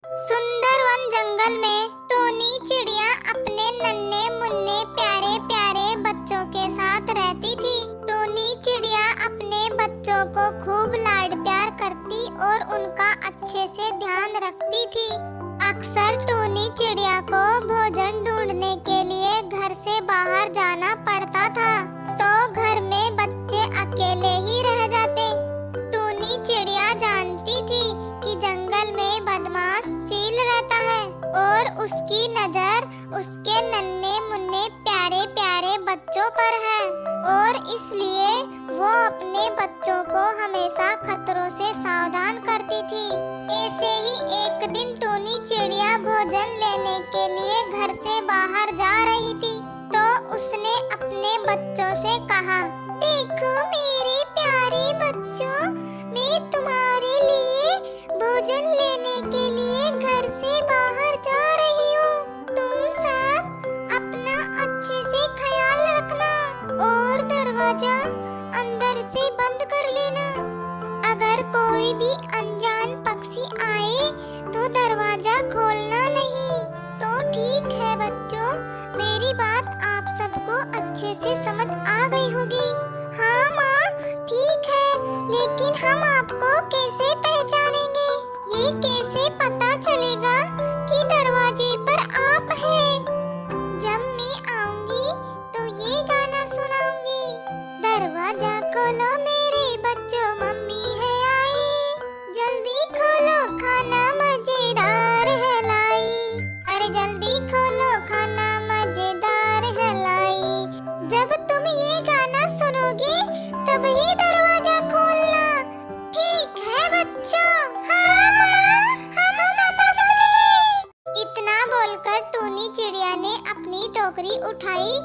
सुंदर वन जंगल में टूनी चिड़िया अपने नन्हे मुन्ने प्यारे प्यारे बच्चों के साथ रहती थी। टूनी चिड़िया अपने बच्चों को खूब लाड प्यार करती और उनका अच्छे से ध्यान रखती थी। अक्सर टूनी चिड़िया को भोजन ढूंढने के लिए घर से बाहर जाना पड़ता था, तो घर में बच्चे अकेले ही रह जाते। टूनी चिड़िया जानती थी कि जंगल में बदमाश चील रहता है और उसकी नजर उसके नन्हे मुन्ने प्यारे प्यारे बच्चों पर है, और इसलिए वो अपने बच्चों को हमेशा खतरों से सावधान करती थी। ऐसे ही एक दिन टूनी चिड़िया भोजन लेने के लिए घर से बाहर जा रही थी, तो उसने अपने बच्चों से कहा, देखो मेरे प्यारे बच्चों, मैं तुम्हारे लिए भोजन लेने के लिए घर से बाहर जा रही हूँ। तुम सब अपना अच्छे से ख्याल रखना और दरवाजा अंदर से बंद कर लेना। अगर कोई भी अनजान पक्षी आए तो दरवाजा खोलना नहीं। तो ठीक है बच्चों, मेरी बात आप सबको अच्छे से समझ आ गई होगी। हाँ माँ, ठीक है, लेकिन हम आपको कैसे पहचानेंगे? ये कैसे पता चलेगा कि दरवाजे पर आप हैं? जब मैं आऊंगी तो ये गाना सुनाऊंगी। दरवाजा खोलो मेरे बच्चों, मम्मी है आई। जल्दी खोलो, खाना मजेदार है लाई। अरे जल्दी खोलो, खाना मजेदार है लाई। जब तुम ये गाना सुनोगे तब ही दरवाजा खोलना। ठीक है बच्चों? हाँ माँ, हम समझ गए। इतना बोलकर टूनी चिड़िया ने अपनी टोकरी उठाई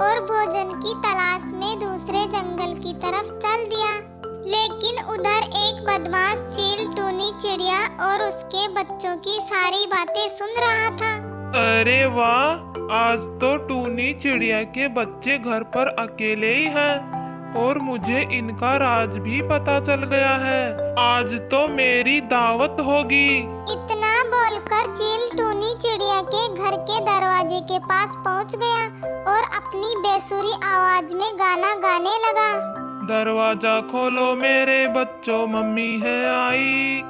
और भोजन की तलाश में दूसरे जंगल की तरफ चल दिया। लेकिन उधर एक बदमाश चील टूनी चिड़िया और उसके बच्चों की सारी बातें सुन रहा था। अरे वाह, आज तो टूनी चिड़िया के बच्चे घर पर अकेले ही हैं और मुझे इनका राज भी पता चल गया है। आज तो मेरी दावत होगी। इतना बोलकर चील टूनी चिड़िया के घर के दरवाजे के पास पहुंच गया और अपनी बेसुरी आवाज में गाना गाने लगा। दरवाजा खोलो मेरे बच्चों, मम्मी है आई।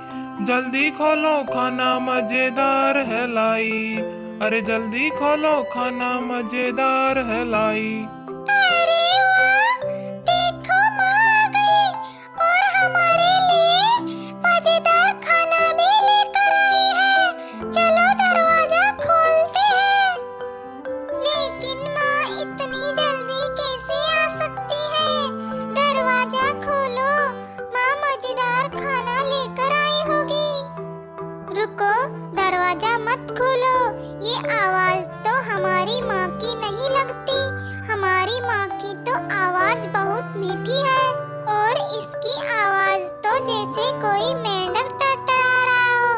जल्दी खोलो, खाना मजेदार है लाई। अरे जल्दी खोलो, खाना मजेदार है लाई। अरे वाह, देखो माँ आ गई और हमारे लिए मजेदार खाना भी लेकर आई है। चलो दरवाजा खोलते हैं। लेकिन माँ इतनी जल्दी कैसे आ सकती है? दरवाजा खोलो, माँ मजेदार खाना लेकर आई होगी। रुको, दरवाजा मत खोलो। ये आवाज तो हमारी माँ की नहीं लगती। हमारी माँ की तो आवाज बहुत मीठी है और इसकी आवाज तो जैसे कोई मेंढक टरटरा रहा हो।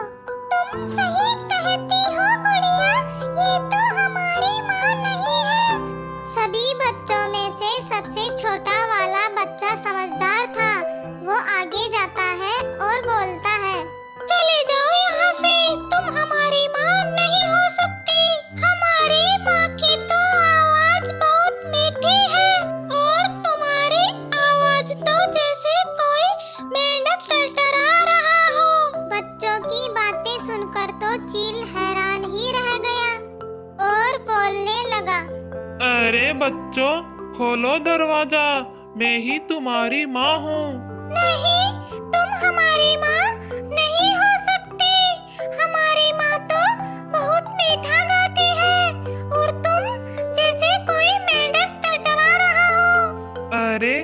तुम सही कहती हो गुड़िया, ये तो हमारी माँ नहीं है। सभी बच्चों में से सबसे छोटा वाला बच्चा समझदार था। वो आगे जाता है और बोलता है, चले जाओ यहाँ से, तुम हमारी माँ नहीं हो सकती। हमारी माँ की तो आवाज बहुत मीठी है और तुम्हारी आवाज तो जैसे कोई मेंढक टरटरा रहा हो। बच्चों की बातें सुनकर तो चील हैरान ही रह गया और बोलने लगा, अरे बच्चों, खोलो दरवाजा, मैं ही तुम्हारी माँ हूँ। नहीं, तुम हमारी माँ नहीं हो सकती। हमारी माँ तो बहुत मीठा गाती है और तुम जैसे कोई मेंढक टरटरा रहा हो। अरे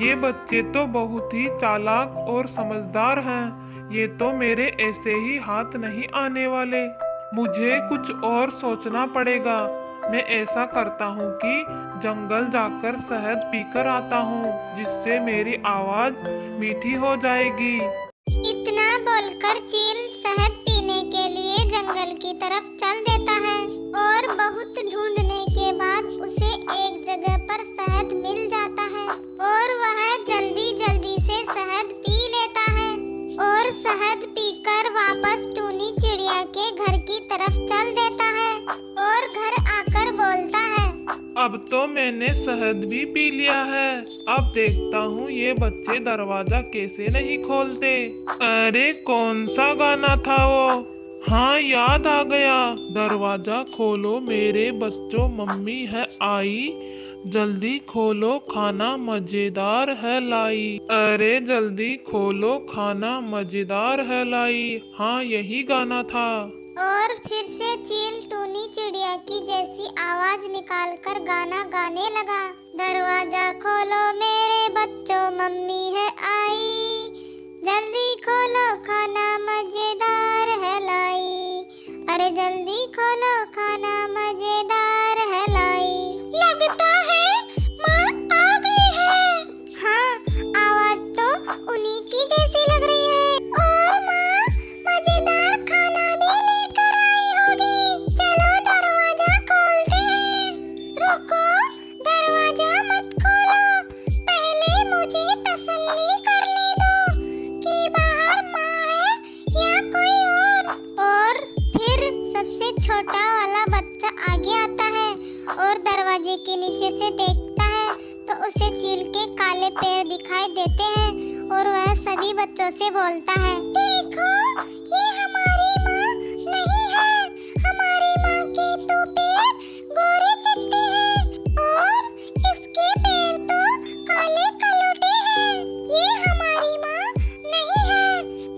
ये बच्चे तो बहुत ही चालाक और समझदार हैं। ये तो मेरे ऐसे ही हाथ नहीं आने वाले। मुझे कुछ और सोचना पड़ेगा। मैं ऐसा करता हूँ कि जंगल जाकर शहद पीकर आता हूँ, जिससे मेरी आवाज मीठी हो जाएगी। इतना बोलकर चील शहद पीने के लिए जंगल की तरफ चल देता है और बहुत ढूंढने के बाद उसे एक जगह पर शहद मिल जाता है और वह जल्दी जल्दी से शहद पी लेता है और शहद पीकर वापस टूनी चिड़िया के घर की तरफ चल देता है और घर आकर बोलता है, अब तो मैंने शहद भी पी लिया है। अब देखता हूँ ये बच्चे दरवाजा कैसे नहीं खोलते। अरे कौन सा गाना था वो? हाँ याद आ गया। दरवाजा खोलो मेरे बच्चों, मम्मी है आई, जल्दी खोलो खाना मजेदार है लाई। अरे जल्दी खोलो खाना मजेदार है लाई। हाँ यही गाना था। और फिर से चील टूनी चिड़िया की जैसी आवाज निकालकर गाना गाने लगा। दरवाजा खोलो मेरे बच्चों, मम्मी है आई, जल्दी खोलो खाना मजेदार है लाई। अरे जल्दी खोलो खाना मजेदार है लाई। लगता है माँ आ गई है। हाँ, आवाज तो उन्हीं की जैसी लग रही है। और माँ मजेदार खाना भी लेकर आई होगी। चलो दरवाजा खोलते हैं। रुको, दरवाजा मत खोलो, पहले मुझे तसल्ली करने दो कि बाहर माँ है या कोई और फिर सबसे छोटा वाला बच्चा आगे आता है और दरवाजे के नीचे से देखता है तो उसे चील के काले पैर दिखाई देते हैं और वह सभी बच्चों से बोलता है, देखो ये हमारी माँ नहीं है, हमारी माँ के तो पैर गोरे चिट्टे हैं और इसके पैर तो काले कलुटे हैं। ये हमारी माँ नहीं है,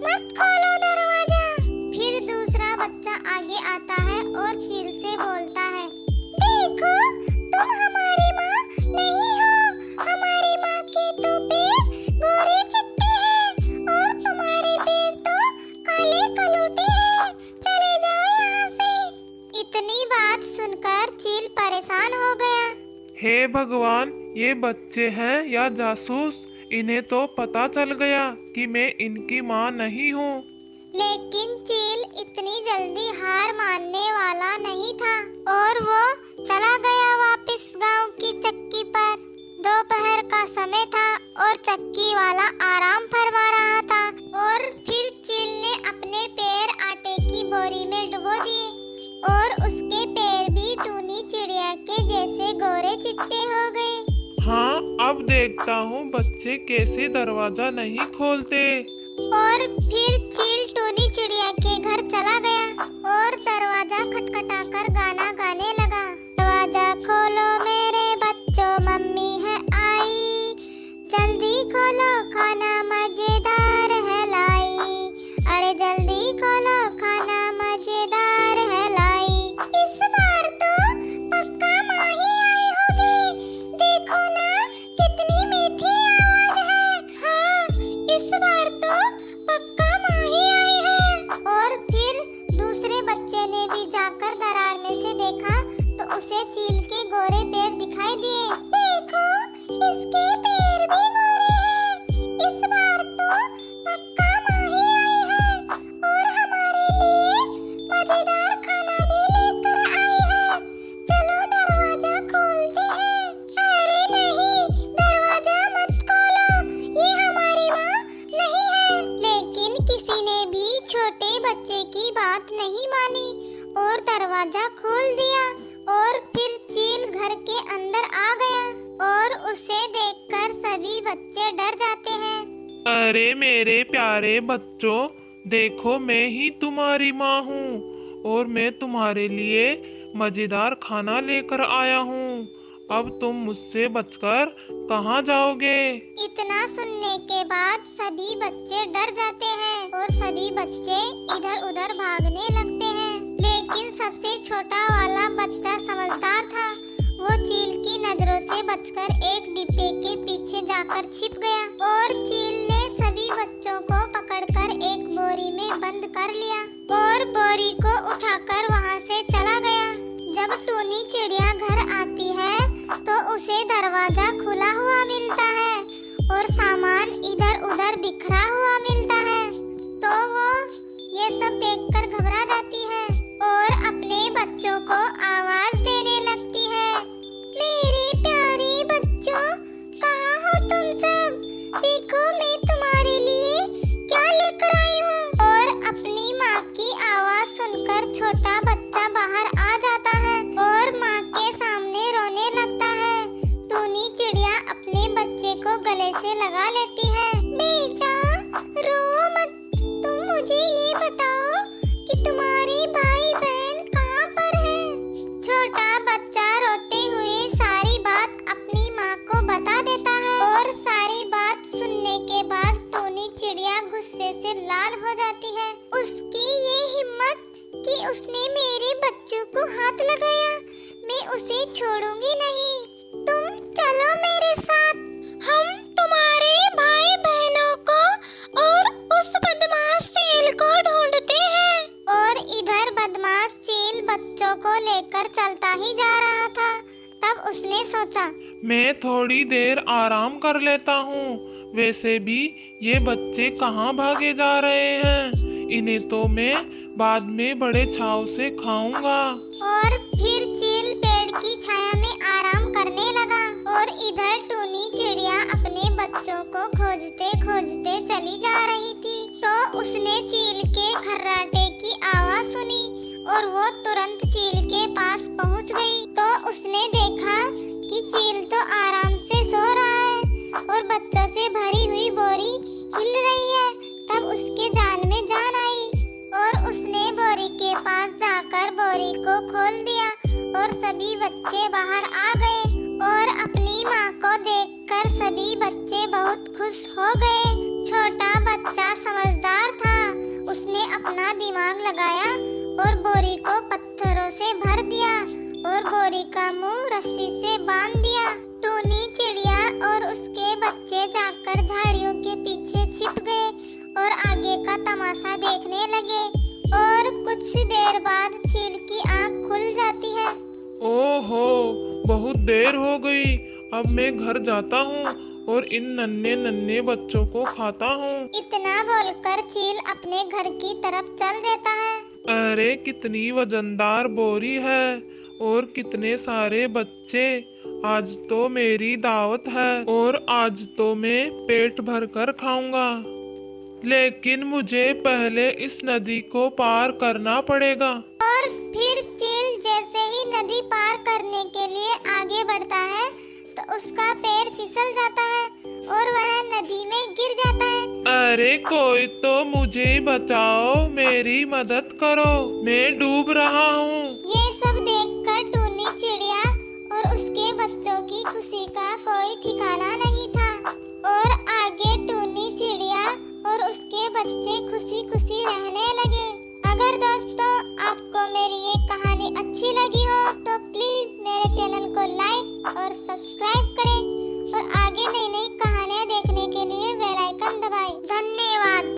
मत खोलो दरवाजा। फिर दूसरा बच्चा आगे आता है और चील से बोलता है, देखो तुम हमारी माँ नहीं हो, हमारी माँ के तो पैर गोरे चिट्टे हैं और तुम्हारे पैर तो काले कलुटे हैं, चले जाओ यहाँ से। इतनी बात सुनकर चील परेशान हो गया। हे भगवान, ये बच्चे हैं या जासूस? इन्हें तो पता चल गया कि मैं इनकी माँ नहीं हूँ। लेकिन चील इतनी जल्दी हार मानने वाला नहीं था और वो चला गया वापस गांव की चक्की पर। दोपहर का समय था और चक्की वाला आराम फरमा रहा था और फिर चील ने अपने पैर आटे की बोरी में डुबो दिए और उसके पैर भी टूनी चिड़िया के जैसे गोरे चिट्टे हो गए। हाँ, अब देखता हूँ बच्चे कैसे दरवाजा नहीं खोलते। और फिर चील टूनी चिड़िया के घर चला गया और दरवाजा खटखटाकर गाना गाने लगा। दरवाजा खोलो मेरे बच्चों, मम्मी है आई, जल्दी खोलो खाना मजेदार है लाई। अरे जल्दी खोलो खाना मजेदार है लाई। इस बार तो पक्का माँ ही आई होगी, देखो ना कितनी मीठी आवाज है। हाँ, इस बार तो पक्का माँ ही आई है। और फिर दूसरे बच्चे ने भी जाकर दरार में से देखा तो उसे चील के गोरे पैर दिखाई दिए। देखो इसके पैर भी गोरे हैं, इस बार तो पक्का माँ ही आई है और हमारे लिए मजेदार खाना भी लेकर आई है। चलो दरवाजा खोलते हैं। अरे नहीं, दरवाजा मत खोलो, ये हमारी माँ नहीं है। लेकिन किसी ने भी छोटे बच्चे की बात नहीं मानी और दरवाजा खोल दिया और फिर चील घर के अंदर आ गया और उसे देखकर सभी बच्चे डर जाते हैं। अरे मेरे प्यारे बच्चों, देखो मैं ही तुम्हारी माँ हूँ और मैं तुम्हारे लिए मजेदार खाना लेकर आया हूँ। अब तुम मुझसे बचकर कहाँ जाओगे? इतना सुनने के बाद सभी बच्चे डर जाते हैं और सभी बच्चे इधर उधर भागने लगते हैं। लेकिन सबसे छोटा वाला बच्चा समझदार था, वो चील की नजरों से बचकर एक डिब्बे के पीछे जाकर छिप गया और चील ने सभी बच्चों को पकड़कर एक बोरी में बंद कर लिया और बोरी को उठाकर वहाँ से चला गया। जब टूनी चिड़िया घर आती है तो उसे दरवाजा खुला हुआ मिलता है और सामान इधर उधर बिखरा हुआ मिलता है तो वो ये सब देखकर घबरा जाती है और अपने बच्चों को आवाज देने लगती है, मेरे प्यारे बच्चों, कहाँ हो तुम सब? देखो मैं तुम्हारे लिए क्या लेकर आई हूँ। बच्चा बाहर आ जाता है और माँ के सामने रोने लगता है। टूनी चिड़िया अपने बच्चे को गले से लगा लेती है। बेटा रो मत, तुम मुझे ये बताओ कि तुम्हारे भाई बहन कहाँ पर हैं? छोटा बच्चा रोते हुए सारी बात अपनी माँ को बता देता है और सारी बात सुनने के बाद टूनी चिड़िया गुस्से से लाल हो जाती है। उसकी ये हिम्मत कि उसने मेरे बच्चों को हाथ लगाया, मैं उसे छोड़ूंगी नहीं। तुम चलो मेरे साथ, हम तुम्हारे भाई बहनों को और उस बदमाश चील को ढूंढते हैं। और इधर बदमाश चील बच्चों को लेकर चलता ही जा रहा था। तब उसने सोचा, मैं थोड़ी देर आराम कर लेता हूँ। वैसे भी ये बच्चे कहाँ भागे जा रहे हैं, इन्हें तो मैं बाद में बड़े छाव से खाऊंगा। और फिर चील पेड़ की छाया में आराम करने लगा और इधर टूनी चिड़िया अपने बच्चों को खोजते खोजते चली जा रही थी। तो उसने चील के खर्राटे की आवाज सुनी और वो तुरंत चील के पास पहुंच गई। तो उसने देखा कि चील तो आराम से सो रहा है और बच्चों से भरी हुई बोरी हिल रही है। तब उसके जान में जान आई और उसने बोरी के पास जाकर बोरी को खोल दिया और सभी बच्चे बाहर आ गए। और अपनी माँ को देखकर सभी बच्चे बहुत खुश हो गए। छोटा बच्चा समझदार था, उसने अपना दिमाग लगाया और बोरी को पत्थरों से भर दिया और बोरी का मुंह रस्सी से बांध दिया। टूनी चिड़िया और उसके बच्चे जाकर झाड़ियों के पीछे छिप गए और आगे का तमाशा देखने लगे। और कुछ देर बाद चील की आंख खुल जाती है। ओहो, बहुत देर हो गई। अब मैं घर जाता हूँ और इन नन्हे नन्हे बच्चों को खाता हूँ। इतना बोलकर चील अपने घर की तरफ चल देता है। अरे कितनी वजनदार बोरी है और कितने सारे बच्चे। आज तो मेरी दावत है और आज तो मैं पेट भर कर खाऊंगा। लेकिन मुझे पहले इस नदी को पार करना पड़ेगा। और फिर चील जैसे ही नदी पार करने के लिए आगे बढ़ता है तो उसका पैर फिसल जाता है और वह नदी में गिर जाता है। अरे कोई तो मुझे बचाओ, मेरी मदद करो, मैं डूब रहा हूँ। ये सब देखकर टूनी चिड़िया और उसके बच्चों की खुशी का कोई ठिकाना नहीं था। और आगे टूनी चिड़िया और उसके बच्चे खुशी खुशी रहने लगे। अगर दोस्तों आपको मेरी ये कहानी अच्छी लगी हो तो प्लीज मेरे चैनल को लाइक और सब्सक्राइब करें और आगे नई नई कहानी